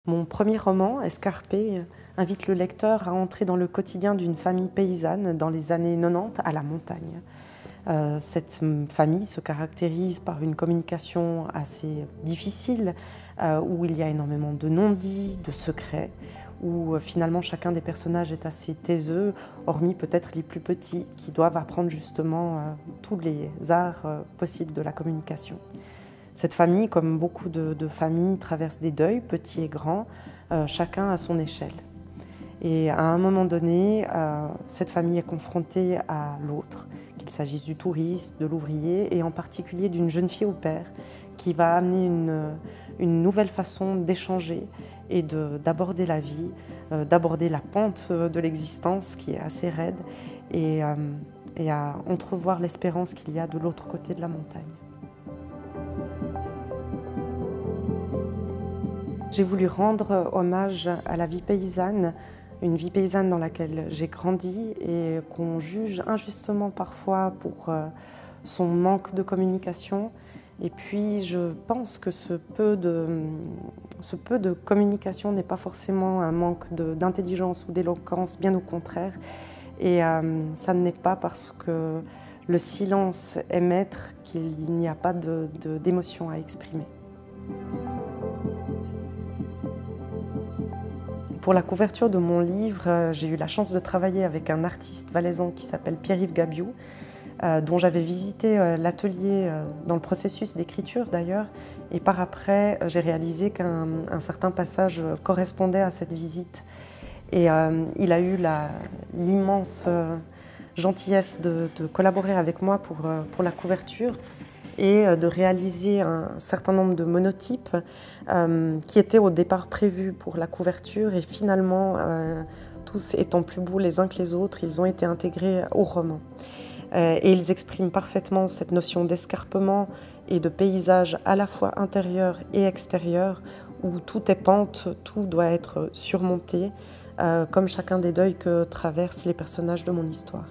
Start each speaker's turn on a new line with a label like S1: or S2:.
S1: Mon premier roman, Escarpé, invite le lecteur à entrer dans le quotidien d'une famille paysanne dans les années 90 à la montagne. Cette famille se caractérise par une communication assez difficile, où il y a énormément de non-dits, de secrets, où finalement chacun des personnages est assez taiseux, hormis peut-être les plus petits qui doivent apprendre justement tous les arts possibles de la communication. Cette famille, comme beaucoup de familles, traverse des deuils, petits et grands, chacun à son échelle. Et à un moment donné, cette famille est confrontée à l'autre, qu'il s'agisse du touriste, de l'ouvrier, et en particulier d'une jeune fille au père, qui va amener une nouvelle façon d'échanger et d'aborder la vie, d'aborder la pente de l'existence qui est assez raide, et à entrevoir l'espérance qu'il y a de l'autre côté de la montagne. J'ai voulu rendre hommage à la vie paysanne, une vie paysanne dans laquelle j'ai grandi et qu'on juge injustement parfois pour son manque de communication. Et puis je pense que ce peu de communication n'est pas forcément un manque d'intelligence ou d'éloquence, bien au contraire. Et ça n'est pas parce que le silence est maître qu'il n'y a pas d'émotion à exprimer. Pour la couverture de mon livre, j'ai eu la chance de travailler avec un artiste valaisan qui s'appelle Pierre-Yves Gabiou, dont j'avais visité l'atelier dans le processus d'écriture d'ailleurs. Et par après, j'ai réalisé qu'un certain passage correspondait à cette visite. Et il a eu l'immense gentillesse de collaborer avec moi pour la couverture et de réaliser un certain nombre de monotypes qui étaient au départ prévus pour la couverture et finalement, tous étant plus beaux les uns que les autres, ils ont été intégrés au roman. Et ils expriment parfaitement cette notion d'escarpement et de paysage à la fois intérieur et extérieur, où tout est pente, tout doit être surmonté, comme chacun des deuils que traversent les personnages de mon histoire.